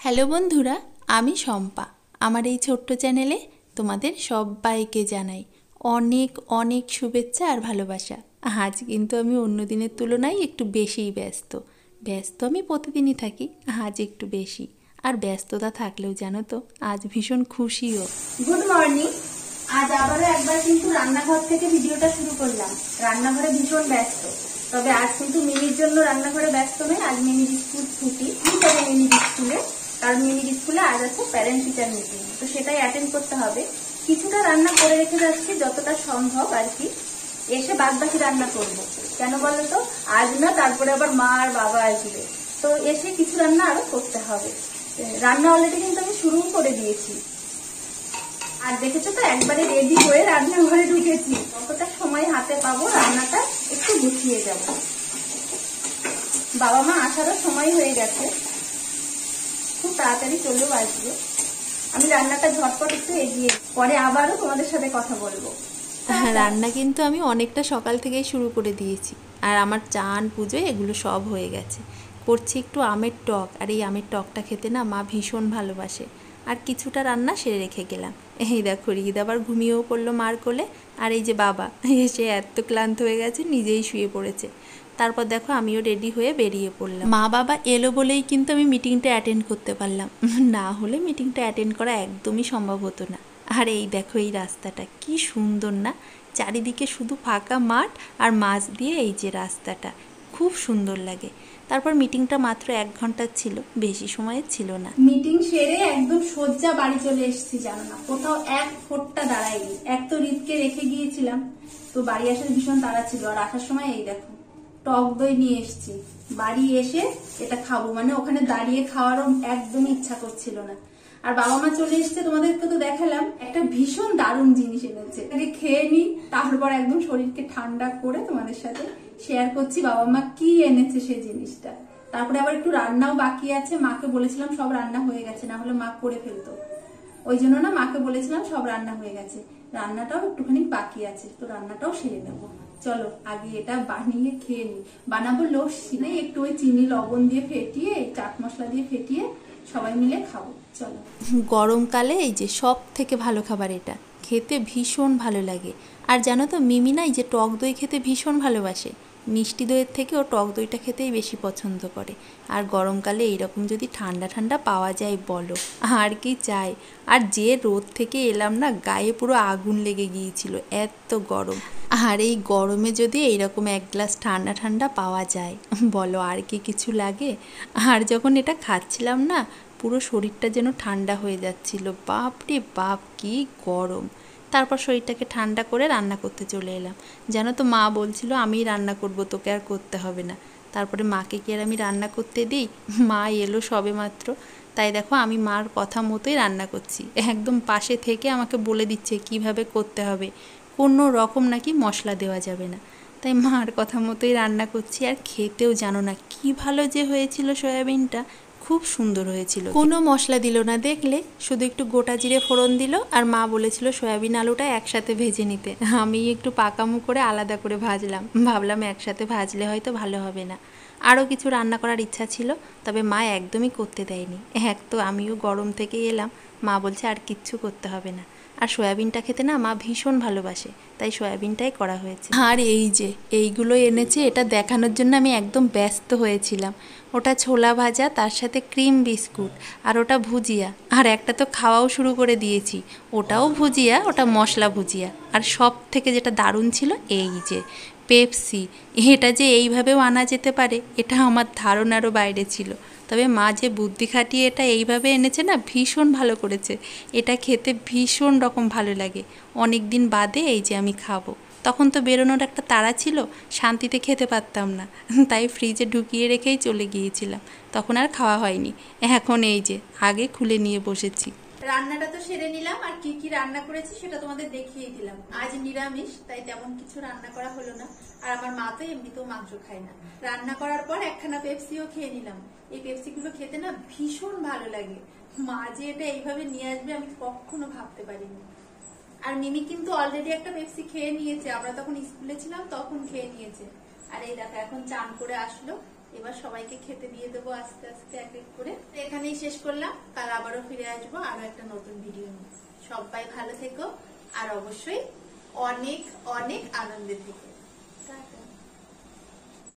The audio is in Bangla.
হ্যালো বন্ধুরা, আমি শম্পা। আমার এই ছোট্ট চ্যানেলে তোমাদের সবাইকে জানাই অনেক অনেক শুভেচ্ছা আর ভালোবাসা। আজ কিন্তু আমি অন্য দিনের তুলনায় একটু বেশিই ব্যস্ত। আমি প্রতিদিনই থাকি, আজ একটু বেশি। আর ব্যস্ততা থাকলেও জানো তো, আজ ভীষণ খুশিও। Good morning. আজ আবারও একবার কিন্তু রান্নাঘর থেকে ভিডিওটা শুরু করলাম। রান্নাঘরে ভীষণ ব্যস্ত, তবে আজ কিন্তু মিনির জন্য রান্নাঘরে ব্যস্ত নয়। আজ মিনির স্কুল ছুটি, যাবে মিনির স্কুলে, কারণ মিনির স্কুলে আজ আছে প্যারেন্ট টিচার মিটিং, তো সেটাই অ্যাটেন্ড করতে হবে। কিছুটা রান্না করে রেখে যাচ্ছি যতটা সম্ভব আর কি, এসে বাদ বাকি রান্না করবো। কেন বলো তো, আজ না তারপরে আবার মা আর বাবা আসবে, তো এসে কিছু রান্না আরো করতে হবে। রান্না অলরেডি কিন্তু আমি শুরু করে দিয়েছি। আর দেখেছো তো, একবারে রেডি হয়ে রান্নাঘরে ঢুকেছি। কতটা সময় হাতে পাবো রান্নাটা একটু গুছিয়ে যাব। বাবা মা আসারও সময় হয়ে গেছে, খুব তাড়াতাড়ি চলেও আসবে। আমি রান্নাটা ঝটপট একটু এগিয়ে পরে আবারও তোমাদের সাথে কথা বলবো। রান্না কিন্তু আমি অনেকটা সকাল থেকেই শুরু করে দিয়েছি। আর আমার চান পুজো এগুলো সব হয়ে গেছে। করছি একটু আমের টক, আর এই আমের টকটা খেতে না মা ভীষণ ভালোবাসে। আর কিছুটা রান্না সেরে রেখে গেলাম। এই দেখো, রিদ আবার ঘুমিয়েও পড়লো মার কোলে। আর এই যে বাবা এসে এত ক্লান্ত হয়ে গেছে, নিজেই শুয়ে পড়েছে। তারপর দেখো আমিও রেডি হয়ে বেরিয়ে পড়লাম। মা বাবা এলো বলেই কিন্তু আমি মিটিংটা অ্যাটেন্ড করতে পারলাম, না হলে মিটিংটা অ্যাটেন্ড করা একদমই সম্ভব হতো না। আর এই দেখো, এই রাস্তাটা কি সুন্দর না, চারিদিকে শুধু ফাঁকা মাঠ আর মাঝ দিয়ে এই যে রাস্তাটা, খুব সুন্দর লাগে। তারপর মিটিংটা মাত্র 1 ঘন্টার ছিল, বেশি সময়ের ছিল না। মিটিং সেরে একদম সোজা বাড়ি চলে এসেছি। জানো না, কোথাও এক ফোঁটা দাঁড়াইনি। এক তো রিদকে রেখে গিয়েছিলাম, তো বাড়ি আসার ভীষণ তাড়া ছিল। আর আসার সময় এই দেখো টক দই নিয়ে এসেছি। বাড়ি এসে এটা খাবো, মানে ওখানে দাঁড়িয়ে খাওয়ারও একদমই ইচ্ছা করছিল না। আর বাবা মা চলে এসছে, তোমাদেরকে তো দেখালাম। একটা ভীষণ দারুণ জিনিস এনেছে, আগে খেয়ে নি, তারপর একদম শরীরকে ঠান্ডা করে তোমাদের সাথে শেয়ার করছি বাবা মা কি এনেছে সেই জিনিসটা। তারপরে আবার একটু রান্নাও বাকি আছে। মাকে বলেছিলাম সব রান্না হয়ে গেছে, না হলে মা করে ফেলতো। ওই জন্য না মাকে বলেছিলাম সব রান্না হয়ে গেছে, রান্নাটাও একটুখানি বাকি আছে, তো রান্নাটাও সেরে নেবো। চলো আগে এটা বানিয়ে খেয়ে নি। বানাবো লস্যি, নেই একটু ওই চিনি লবণ দিয়ে ফেটিয়ে, চাট মশলা দিয়ে ফেটিয়ে সবাই মিলে খাবো। চলো। গরমকালে এই যে সব থেকে ভালো খাবার এটা, খেতে ভীষণ ভালো লাগে। আর জানো তো, মিমি না এই যে টক দই খেতে ভীষণ ভালোবাসে। মিষ্টি দইয়ের থেকে ও টক দইটা খেতেই বেশি পছন্দ করে। আর গরমকালে এইরকম যদি ঠান্ডা ঠান্ডা পাওয়া যায়, বলো আর কি চাই। আর যে রোদ থেকে এলাম না, গায়ে পুরো আগুন লেগে গিয়েছিল, এত গরম। আর এই গরমে যদি এইরকম 1 গ্লাস ঠান্ডা ঠান্ডা পাওয়া যায়, বলো আর কি কিছু লাগে। আর যখন এটা খাচ্ছিলাম না, পুরো শরীরটা যেন ঠান্ডা হয়ে যাচ্ছিল। বাপরে বাপ, কি গরম। তারপর শরীরটাকে ঠান্ডা করে রান্না করতে চলে এলাম। জানো তো, মা বলছিল আমিই রান্না করব, তোকে আর করতে হবে না। তারপরে মাকে কি আর আমি রান্না করতে দিই? মা এলো সবে মাত্র, তাই দেখো আমি মার কথা মতোই রান্না করছি। একদম পাশে থেকে আমাকে বলে দিচ্ছে কিভাবে করতে হবে, কোনো রকম নাকি মশলা দেওয়া যাবে না। তাই মার কথা মতোই রান্না করছি। আর খেতেও জানো না কি ভালো যে হয়েছিল, সয়াবিনটা খুব সুন্দর হয়েছিল। কোনো মশলা দিল না, দেখলে শুধু একটু গোটা জিরে ফোড়ন দিল। আর মা বলেছিল সয়াবিন আলুটা একসাথে ভেজে নিতে, আমি একটু পাকামো করে আলাদা করে ভাজলাম। ভাবলাম একসাথে ভাজলে হয়তো ভালো হবে না। আরও কিছু রান্না করার ইচ্ছা ছিল, তবে মা একদমই করতে দেয়নি। এক তো আমিও গরম থেকে এলাম, মা বলছে আর কিচ্ছু করতে হবে না। আর সয়াবিনটা খেতে না মা ভীষণ ভালোবাসে, তাই সয়াবিনটাই করা হয়েছে। আর এই যে এইগুলো এনেছে, এটা দেখানোর জন্য আমি একদম ব্যস্ত হয়েছিলাম। ওটা ছোলা ভাজা, তার সাথে ক্রিম বিস্কুট, আর ওটা ভুজিয়া। আর একটা তো খাওয়াও শুরু করে দিয়েছি, ওটাও ভুজিয়া, ওটা মশলা ভুজিয়া। আর সব থেকে যেটা দারুণ ছিল, এই যে পেপসি। এটা যে এইভাবেও আনা যেতে পারে, এটা আমার ধারণারও বাইরে ছিল। তবে মা যে বুদ্ধি খাটিয়ে এটা এইভাবে এনেছে না, ভীষণ ভালো করেছে। এটা খেতে ভীষণ রকম ভালো লাগে। অনেক দিন বাদে এই যে আমি খাবো। তখন তো বেরোনোর একটা তাড়া ছিল, শান্তিতে খেতে পারতাম না, তাই ফ্রিজে ঢুকিয়ে রেখেই চলে গিয়েছিলাম। তখন আর খাওয়া হয়নি। এখন এই যে আগে খুলে নিয়ে বসেছি। রান্নাটা তো সেরে নিলাম, আর কি কি রান্না করেছি সেটা তোমাদের দেখিয়ে দিলাম। আজ নিরামিষ, তাই তেমন কিছু রান্না করা হলো না। আর আমার মা তো এমনিতেও মাংস খায় না। রান্না করার পর একখানা পেপসিও খেয়ে নিলাম। এই পেপসি গুলো খেতে না ভীষণ ভালো লাগে। মা যে এটা এইভাবে নিয়ে আসবে আমি কখনো ভাবতে পারিনি। আর মিমি কিন্তু অলরেডি একটা পেপসি খেয়ে নিয়েছে, আমরা তখন স্কুলে ছিলাম তখন খেয়ে নিয়েছে। আর এই দেখো এখন চান করে আসলো, এবার সবাইকে খেতে দিয়ে দেবো আস্তে আস্তে এক এক করে। এখানেই শেষ করলাম, কাল আবারও ফিরে আসবো আরো একটা নতুন ভিডিও নিয়ে। সবাই ভালো থেকো আর অবশ্যই অনেক অনেক আনন্দে থেকো। টাটা।